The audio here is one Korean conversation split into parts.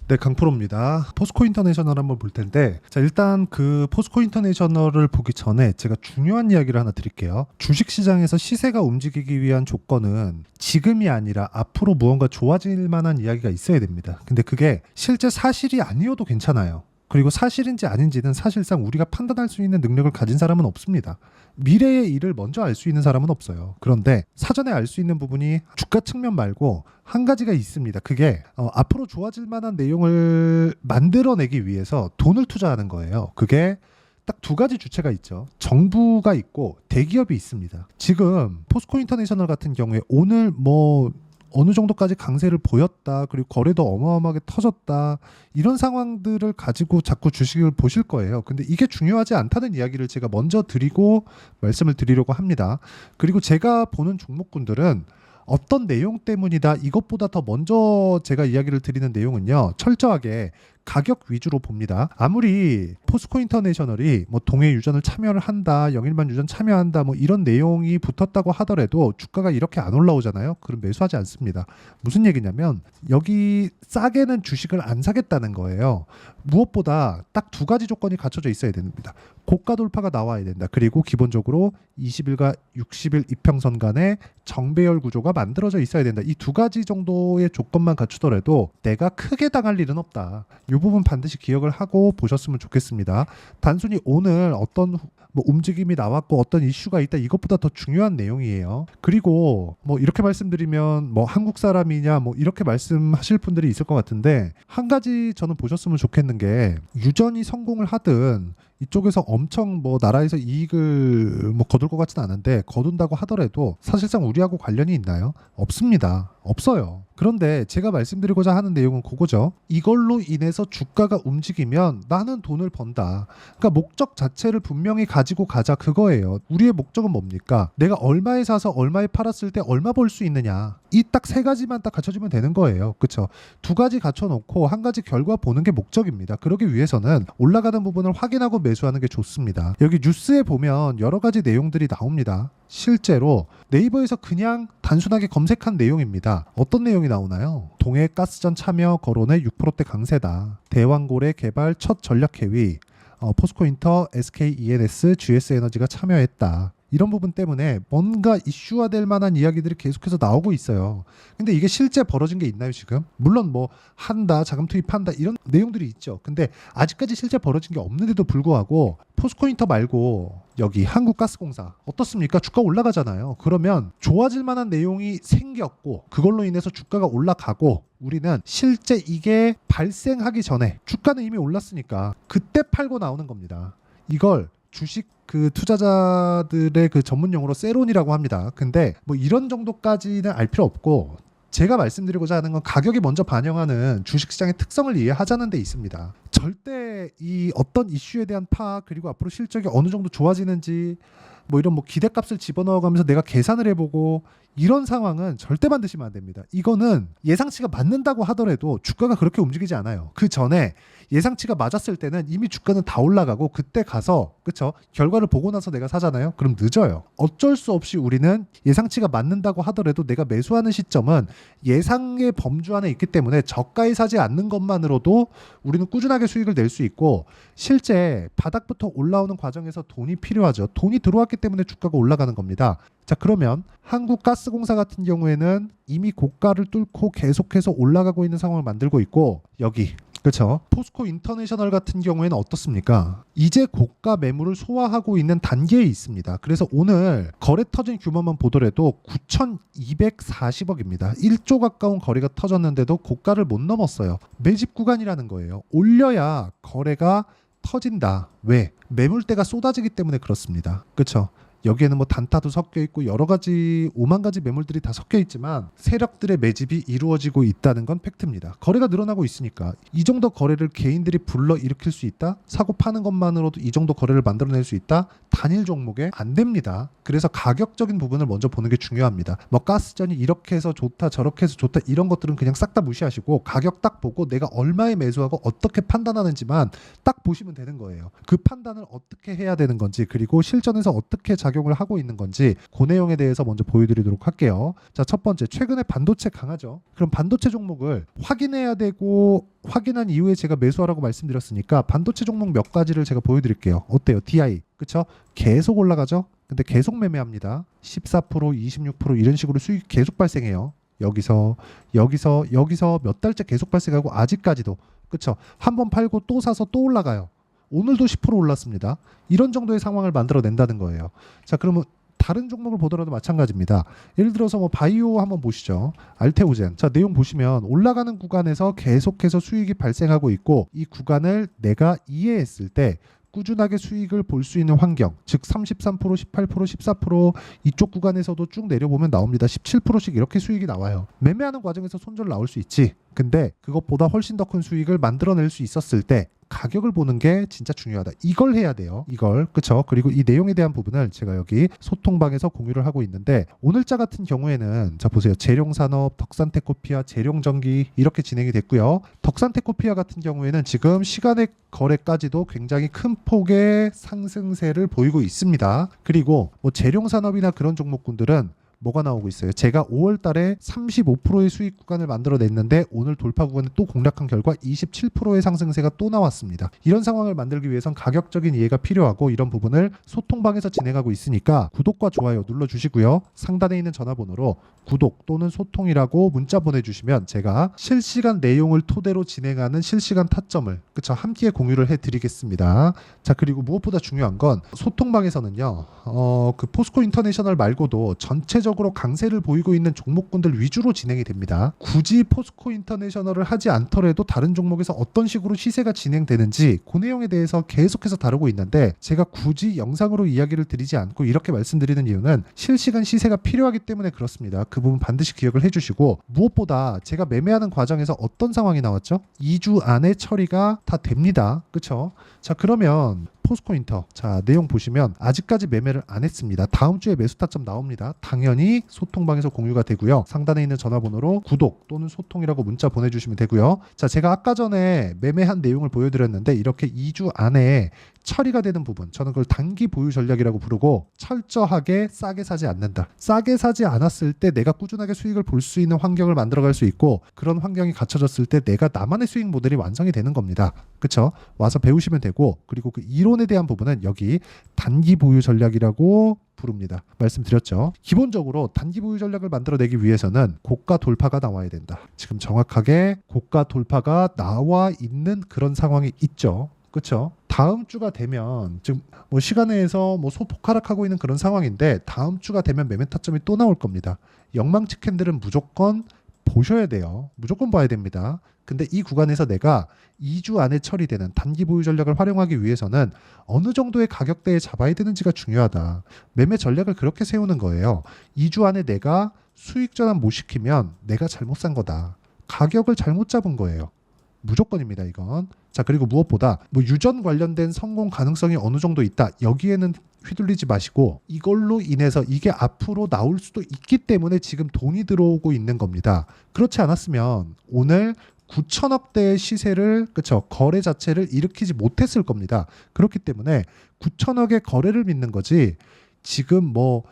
네, 강프로입니다. 포스코 인터내셔널 한번 볼 텐데, 자, 일단 그 포스코 인터내셔널을 보기 전에 제가 중요한 이야기를 하나 드릴게요. 주식시장에서 시세가 움직이기 위한 조건은 지금이 아니라 앞으로 무언가 좋아질 만한 이야기가 있어야 됩니다. 근데 그게 실제 사실이 아니어도 괜찮아요. 그리고 사실인지 아닌지는 사실상 우리가 판단할 수 있는 능력을 가진 사람은 없습니다. 미래의 일을 먼저 알 수 있는 사람은 없어요. 그런데 사전에 알 수 있는 부분이 주가 측면 말고 한 가지가 있습니다. 그게 앞으로 좋아질 만한 내용을 만들어내기 위해서 돈을 투자하는 거예요. 그게 딱 두 가지 주체가 있죠. 정부가 있고 대기업이 있습니다. 지금 포스코 인터내셔널 같은 경우에 오늘 어느 정도까지 강세를 보였다. 그리고 거래도 어마어마하게 터졌다. 이런 상황들을 가지고 자꾸 주식을 보실 거예요. 근데 이게 중요하지 않다는 이야기를 제가 먼저 드리고 말씀을 드리려고 합니다. 그리고 제가 보는 종목군들은 어떤 내용 때문이다. 이것보다 더 먼저 제가 이야기를 드리는 내용은요. 철저하게 가격 위주로 봅니다. 아무리 포스코 인터내셔널이 동해 유전을 참여를 한다, 영일만 유전 참여한다, 이런 내용이 붙었다고 하더라도 주가가 이렇게 안 올라오잖아요. 그럼 매수하지 않습니다. 무슨 얘기냐면 여기 싸게는 주식을 안 사겠다는 거예요. 무엇보다 딱 두 가지 조건이 갖춰져 있어야 됩니다. 고가 돌파가 나와야 된다. 그리고 기본적으로 20일과 60일 이평선 간의 정배열 구조가 만들어져 있어야 된다. 이 두 가지 정도의 조건만 갖추더라도 내가 크게 당할 일은 없다. 이 부분 반드시 기억을 하고 보셨으면 좋겠습니다. 단순히 오늘 어떤 움직임이 나왔고 어떤 이슈가 있다 이것보다 더 중요한 내용이에요. 그리고 이렇게 말씀드리면 한국 사람이냐 이렇게 말씀하실 분들이 있을 것 같은데 한 가지 저는 보셨으면 좋겠는 게 유전이 성공을 하든 이쪽에서 엄청 나라에서 이익을 거둘 것 같지는 않은데 거둔다고 하더라도 사실상 우리하고 관련이 있나요? 없습니다. 없어요. 그런데 제가 말씀드리고자 하는 내용은 그거죠. 이걸로 인해서 주가가 움직이면 나는 돈을 번다. 그러니까 목적 자체를 분명히 가지고 가자 그거예요. 우리의 목적은 뭡니까? 내가 얼마에 사서 얼마에 팔았을 때 얼마 벌 수 있느냐. 이 딱 세 가지만 딱 갖춰지면 되는 거예요. 그렇죠? 두 가지 갖춰놓고 한 가지 결과 보는 게 목적입니다. 그러기 위해서는 올라가는 부분을 확인하고 매수하는 게 좋습니다. 여기 뉴스에 보면 여러 가지 내용들이 나옵니다. 실제로 네이버에서 그냥 단순하게 검색한 내용입니다. 어떤 내용이 나오나요? 동해 가스전 참여 거론의 6%대 강세다. 대왕고래 개발 첫 전략 회의. 포스코인터, SKENS, GS에너지가 참여했다. 이런 부분 때문에 뭔가 이슈화될 만한 이야기들이 계속해서 나오고 있어요. 근데 이게 실제 벌어진 게 있나요 지금? 물론 한다, 자금 투입한다 이런 내용들이 있죠. 근데 아직까지 실제 벌어진 게 없는데도 불구하고 포스코인터 말고 여기 한국가스공사 어떻습니까? 주가 올라가잖아요. 그러면 좋아질 만한 내용이 생겼고 그걸로 인해서 주가가 올라가고 우리는 실제 이게 발생하기 전에 주가는 이미 올랐으니까 그때 팔고 나오는 겁니다. 이걸 주식 그 투자자들의 그 전문 용어로 세론이라고 합니다. 근데 이런 정도까지는 알 필요 없고 제가 말씀드리고자 하는 건 가격이 먼저 반영하는 주식시장의 특성을 이해하자는 데 있습니다. 절대 이 어떤 이슈에 대한 파악 그리고 앞으로 실적이 어느 정도 좋아지는지 이런 기대값을 집어넣어가면서 내가 계산을 해보고 이런 상황은 절대 만드시면 안 됩니다. 이거는 예상치가 맞는다고 하더라도 주가가 그렇게 움직이지 않아요. 그 전에 예상치가 맞았을 때는 이미 주가는 다 올라가고 그때 가서 그쵸? 결과를 보고 나서 내가 사잖아요. 그럼 늦어요. 어쩔 수 없이 우리는 예상치가 맞는다고 하더라도 내가 매수하는 시점은 예상의 범주 안에 있기 때문에 저가에 사지 않는 것만으로도 우리는 꾸준하게 수익을 낼 수 있고 실제 바닥부터 올라오는 과정에서 돈이 필요하죠. 돈이 들어왔기 때문에 주가가 올라가는 겁니다. 자, 그러면 한국가스공사 같은 경우에는 이미 고가를 뚫고 계속해서 올라가고 있는 상황을 만들고 있고 여기 그렇죠. 포스코 인터내셔널 같은 경우에는 어떻습니까? 이제 고가 매물을 소화하고 있는 단계에 있습니다. 그래서 오늘 거래 터진 규모만 보더라도 9,240억입니다. 1조 가까운 거래가 터졌는데도 고가를 못 넘었어요. 매집 구간이라는 거예요. 올려야 거래가 터진다. 왜? 매물대가 쏟아지기 때문에 그렇습니다. 그렇죠? 여기에는 단타도 섞여 있고 여러 가지 5만 가지 매물들이 다 섞여 있지만 세력들의 매집이 이루어지고 있다는 건 팩트입니다. 거래가 늘어나고 있으니까 이 정도 거래를 개인들이 불러 일으킬 수 있다? 사고 파는 것만으로도 이 정도 거래를 만들어낼 수 있다? 단일 종목에 안 됩니다. 그래서 가격적인 부분을 먼저 보는 게 중요합니다. 가스전이 이렇게 해서 좋다 저렇게 해서 좋다 이런 것들은 그냥 싹 다 무시하시고 가격 딱 보고 내가 얼마에 매수하고 어떻게 판단하는지만 딱 보시면 되는 거예요. 그 판단을 어떻게 해야 되는 건지 그리고 실전에서 어떻게 자기 작용을 하고 있는 건지 그 내용에 대해서 먼저 보여드리도록 할게요. 자, 첫 번째, 최근에 반도체 강하죠. 그럼 반도체 종목을 확인해야 되고 확인한 이후에 제가 매수하라고 말씀드렸으니까 반도체 종목 몇 가지를 제가 보여드릴게요. 어때요? DI 그쵸? 계속 올라가죠? 근데 계속 매매합니다. 14%, 26% 이런 식으로 수익 계속 발생해요. 여기서 몇 달째 계속 발생하고 아직까지도 그쵸? 한번 팔고 또 사서 또 올라가요. 오늘도 10% 올랐습니다. 이런 정도의 상황을 만들어낸다는 거예요. 자, 그러면 다른 종목을 보더라도 마찬가지입니다. 예를 들어서 뭐 바이오 한번 보시죠. 알테오젠. 자, 내용 보시면 올라가는 구간에서 계속해서 수익이 발생하고 있고 이 구간을 내가 이해했을 때 꾸준하게 수익을 볼 수 있는 환경, 즉 33%, 18%, 14% 이쪽 구간에서도 쭉 내려보면 나옵니다. 17%씩 이렇게 수익이 나와요. 매매하는 과정에서 손절 나올 수 있지. 근데 그것보다 훨씬 더 큰 수익을 만들어낼 수 있었을 때 가격을 보는 게 진짜 중요하다. 이걸 해야 돼요. 이걸. 그쵸? 그리고 이 내용에 대한 부분을 제가 여기 소통방에서 공유를 하고 있는데 오늘자 같은 경우에는 자 보세요. 재룡산업, 덕산테코피아, 재룡전기 이렇게 진행이 됐고요. 덕산테코피아 같은 경우에는 지금 시간의 거래까지도 굉장히 큰 폭의 상승세를 보이고 있습니다. 그리고 뭐 재룡산업이나 그런 종목군들은 뭐가 나오고 있어요. 제가 5월 달에 35%의 수익 구간을 만들어냈는데 오늘 돌파 구간을 또 공략한 결과 27%의 상승세가 또 나왔습니다. 이런 상황을 만들기 위해선 가격적인 이해가 필요하고 이런 부분을 소통방에서 진행하고 있으니까 구독과 좋아요 눌러주시고요. 상단에 있는 전화번호로 구독 또는 소통이라고 문자 보내주시면 제가 실시간 내용을 토대로 진행하는 실시간 타점을 그쵸 함께 공유를 해드리겠습니다. 자, 그리고 무엇보다 중요한 건 소통방에서는요. 그 포스코 인터내셔널 말고도 전체적으로 강세를 보이고 있는 종목군들 위주로 진행이 됩니다. 굳이 포스코 인터내셔널을 하지 않더라도 다른 종목에서 어떤 식으로 시세가 진행되는지 그 내용에 대해서 계속해서 다루고 있는데 제가 굳이 영상으로 이야기를 드리지 않고 이렇게 말씀드리는 이유는 실시간 시세가 필요하기 때문에 그렇습니다. 그 부분 반드시 기억을 해주시고 무엇보다 제가 매매하는 과정에서 어떤 상황이 나왔죠? 2주 안에 처리가 다 됩니다. 그쵸? 자, 그러면 포스코인터 자 내용 보시면 아직까지 매매를 안 했습니다. 다음 주에 매수 타점 나옵니다. 당연히 소통방에서 공유가 되고요. 상단에 있는 전화번호로 구독 또는 소통이라고 문자 보내주시면 되고요. 자, 제가 아까 전에 매매한 내용을 보여드렸는데 이렇게 2주 안에 처리가 되는 부분 저는 그걸 단기 보유 전략이라고 부르고 철저하게 싸게 사지 않는다. 싸게 사지 않았을 때 내가 꾸준하게 수익을 볼 수 있는 환경을 만들어갈 수 있고 그런 환경이 갖춰졌을 때 내가 나만의 수익 모델이 완성이 되는 겁니다. 그쵸? 와서 배우시면 되고 그리고 그 이론에 대한 부분은 여기 단기 보유 전략이라고 부릅니다. 말씀드렸죠. 기본적으로 단기 보유 전략을 만들어내기 위해서는 고가 돌파가 나와야 된다. 지금 정확하게 고가 돌파가 나와 있는 그런 상황이 있죠. 그렇죠. 다음 주가 되면 지금 뭐 시간에서 뭐 소폭 하락하고 있는 그런 상황인데 다음 주가 되면 매매 타점이 또 나올 겁니다. 영망치 캔들은 무조건 보셔야 돼요. 무조건 봐야 됩니다. 근데 이 구간에서 내가 2주 안에 처리되는 단기 보유 전략을 활용하기 위해서는 어느 정도의 가격대에 잡아야 되는지가 중요하다. 매매 전략을 그렇게 세우는 거예요. 2주 안에 내가 수익 전환 못 시키면 내가 잘못 산 거다. 가격을 잘못 잡은 거예요. 무조건입니다, 이건. 자, 그리고 무엇보다 뭐 유전 관련된 성공 가능성이 어느 정도 있다. 여기에는 휘둘리지 마시고 이걸로 인해서 이게 앞으로 나올 수도 있기 때문에 지금 돈이 들어오고 있는 겁니다. 그렇지 않았으면 오늘 9천억대의 시세를 그쵸 거래 자체를 일으키지 못했을 겁니다. 그렇기 때문에 9천억의 거래를 믿는 거지 지금 뭐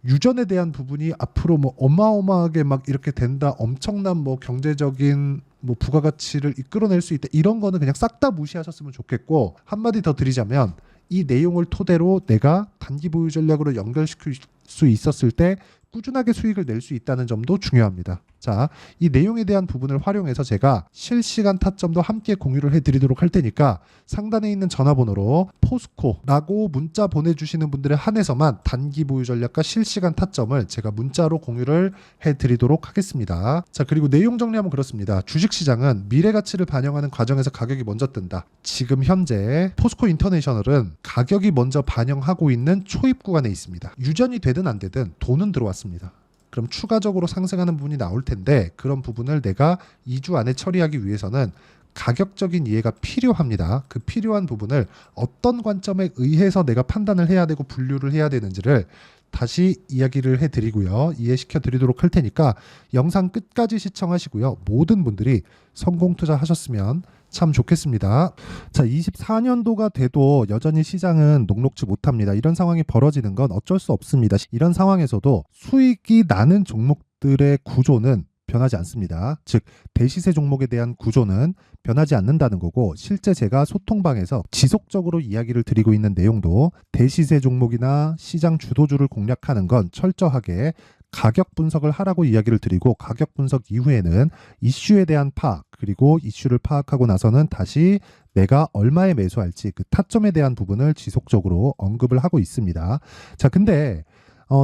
유전에 대한 부분이 앞으로 뭐 어마어마하게 막 이렇게 된다 엄청난 뭐 경제적인 뭐 부가가치를 이끌어낼 수 있다 이런 거는 그냥 싹 다 무시하셨으면 좋겠고 한마디 더 드리자면 이 내용을 토대로 내가 단기 보유 전략으로 연결시킬 수 있었을 때 꾸준하게 수익을 낼 수 있다는 점도 중요합니다. 자, 이 내용에 대한 부분을 활용해서 제가 실시간 타점도 함께 공유를 해드리도록 할 테니까 상단에 있는 전화번호로 포스코라고 문자 보내주시는 분들에 한해서만 단기 보유 전략과 실시간 타점을 제가 문자로 공유를 해드리도록 하겠습니다. 자, 그리고 내용 정리하면 그렇습니다. 주식시장은 미래 가치를 반영하는 과정에서 가격이 먼저 뜬다. 지금 현재 포스코 인터내셔널은 가격이 먼저 반영하고 있는 초입 구간에 있습니다. 유전이 되든 안 되든 돈은 들어왔습니다. 그럼 추가적으로 상승하는 부분이 나올 텐데 그런 부분을 내가 2주 안에 처리하기 위해서는 가격적인 이해가 필요합니다. 그 필요한 부분을 어떤 관점에 의해서 내가 판단을 해야 되고 분류를 해야 되는지를 다시 이야기를 해드리고요. 이해시켜 드리도록 할 테니까 영상 끝까지 시청하시고요. 모든 분들이 성공 투자하셨으면 참 좋겠습니다. 자, 24년도가 돼도 여전히 시장은 녹록지 못합니다. 이런 상황이 벌어지는 건 어쩔 수 없습니다. 이런 상황에서도 수익이 나는 종목들의 구조는 변하지 않습니다. 즉, 대시세 종목에 대한 구조는 변하지 않는다는 거고, 실제 제가 소통방에서 지속적으로 이야기를 드리고 있는 내용도 대시세 종목이나 시장 주도주를 공략하는 건 철저하게 가격 분석을 하라고 이야기를 드리고, 가격 분석 이후에는 이슈에 대한 파악, 그리고 이슈를 파악하고 나서는 다시 내가 얼마에 매수할지 그 타점에 대한 부분을 지속적으로 언급을 하고 있습니다. 자, 근데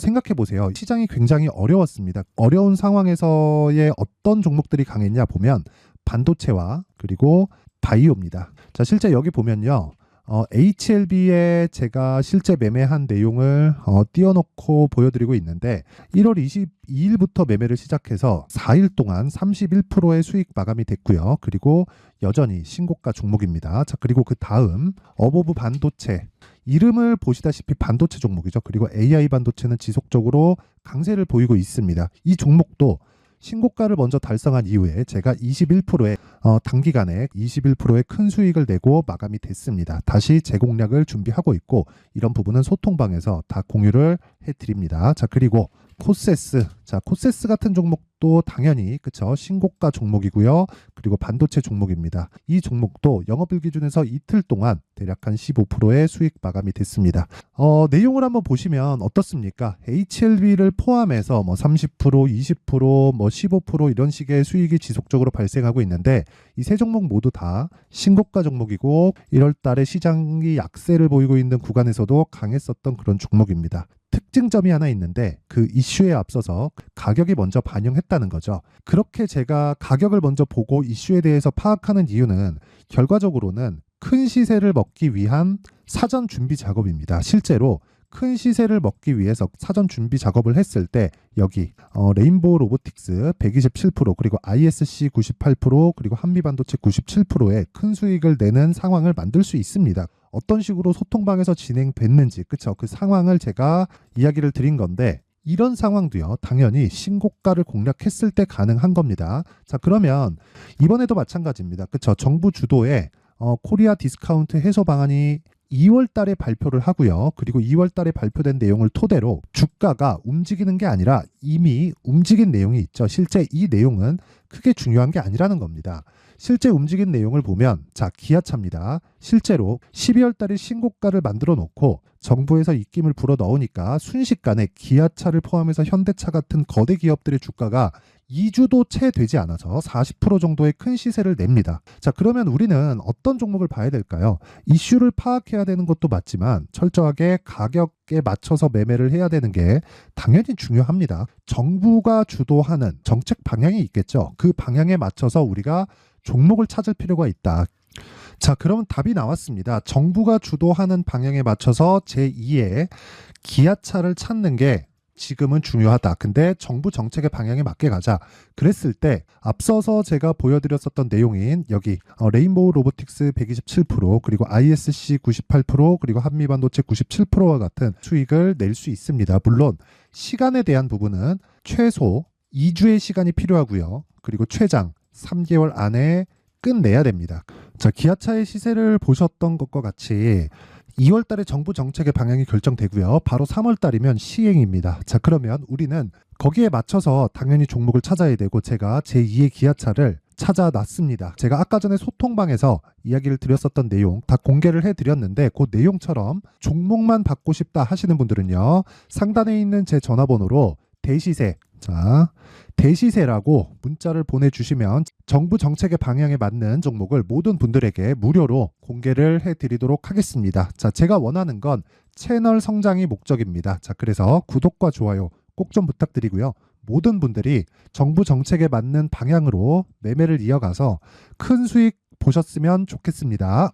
생각해 보세요. 시장이 굉장히 어려웠습니다. 어려운 상황에서의 어떤 종목들이 강했냐 보면 반도체와 그리고 바이오입니다. 자, 실제 여기 보면요. HLB에 제가 실제 매매한 내용을 띄워놓고 보여드리고 있는데 1월 22일부터 매매를 시작해서 4일 동안 31%의 수익 마감이 됐고요. 그리고 여전히 신고가 종목입니다. 자, 그리고 그 다음 어보브 반도체, 이름을 보시다시피 반도체 종목이죠. 그리고 AI 반도체는 지속적으로 강세를 보이고 있습니다. 이 종목도 신고가를 먼저 달성한 이후에 제가 21%의 단기간에 21%의 큰 수익을 내고 마감이 됐습니다. 다시 재공략을 준비하고 있고, 이런 부분은 소통방에서 다 공유를 해드립니다. 자, 그리고 코세스. 자, 코세스 같은 종목도 당연히 그쵸, 신고가 종목이고요. 그리고 반도체 종목입니다. 이 종목도 영업일 기준에서 이틀 동안 대략 한 15%의 수익 마감이 됐습니다. 내용을 한번 보시면 어떻습니까? HLB를 포함해서 뭐 30%, 20%, 뭐 15% 이런 식의 수익이 지속적으로 발생하고 있는데, 이 세 종목 모두 다 신고가 종목이고 1월 달에 시장이 약세를 보이고 있는 구간에서도 강했었던 그런 종목입니다. 특징점이 하나 있는데, 그 이슈에 앞서서 가격이 먼저 반영했다는 거죠. 그렇게 제가 가격을 먼저 보고 이슈에 대해서 파악하는 이유는 결과적으로는 큰 시세를 먹기 위한 사전 준비 작업입니다. 실제로 큰 시세를 먹기 위해서 사전 준비 작업을 했을 때 여기 레인보우 로보틱스 127%, 그리고 ISC 98%, 그리고 한미반도체 97%의 큰 수익을 내는 상황을 만들 수 있습니다. 어떤 식으로 소통방에서 진행됐는지, 그쵸? 그 상황을 제가 이야기를 드린 건데, 이런 상황도요, 당연히 신고가를 공략했을 때 가능한 겁니다. 자, 그러면 이번에도 마찬가지입니다. 그쵸? 정부 주도의 코리아 디스카운트 해소 방안이 2월 달에 발표를 하고요. 그리고 2월 달에 발표된 내용을 토대로 주가가 움직이는 게 아니라 이미 움직인 내용이 있죠. 실제 이 내용은 크게 중요한 게 아니라는 겁니다. 실제 움직인 내용을 보면, 자, 기아차입니다. 실제로 12월 달에 신고가를 만들어 놓고 정부에서 입김을 불어 넣으니까 순식간에 기아차를 포함해서 현대차 같은 거대 기업들의 주가가 2주도 채 되지 않아서 40% 정도의 큰 시세를 냅니다. 자, 그러면 우리는 어떤 종목을 봐야 될까요? 이슈를 파악해야 되는 것도 맞지만 철저하게 가격에 맞춰서 매매를 해야 되는 게 당연히 중요합니다. 정부가 주도하는 정책 방향이 있겠죠. 그 방향에 맞춰서 우리가 종목을 찾을 필요가 있다. 자, 그러면 답이 나왔습니다. 정부가 주도하는 방향에 맞춰서 제2의 기아차를 찾는 게 지금은 중요하다. 근데 정부 정책의 방향에 맞게 가자. 그랬을 때 앞서서 제가 보여드렸었던 내용인 여기 레인보우 로보틱스 127%, 그리고 ISC 98%, 그리고 한미반도체 97%와 같은 수익을 낼 수 있습니다. 물론 시간에 대한 부분은 최소 2주의 시간이 필요하고요. 그리고 최장 3개월 안에 끝내야 됩니다. 자, 기아차의 시세를 보셨던 것과 같이 2월 달에 정부 정책의 방향이 결정되고요. 바로 3월 달이면 시행입니다. 자, 그러면 우리는 거기에 맞춰서 당연히 종목을 찾아야 되고, 제가 제2의 기아차를 찾아놨습니다. 제가 아까 전에 소통방에서 이야기를 드렸었던 내용 다 공개를 해드렸는데, 그 내용처럼 종목만 받고 싶다 하시는 분들은요, 상단에 있는 제 전화번호로 대시세, 자, 대시세라고 문자를 보내주시면 정부 정책의 방향에 맞는 종목을 모든 분들에게 무료로 공개를 해드리도록 하겠습니다. 자, 제가 원하는 건 채널 성장이 목적입니다. 자, 그래서 구독과 좋아요 꼭 좀 부탁드리고요. 모든 분들이 정부 정책에 맞는 방향으로 매매를 이어가서 큰 수익 보셨으면 좋겠습니다.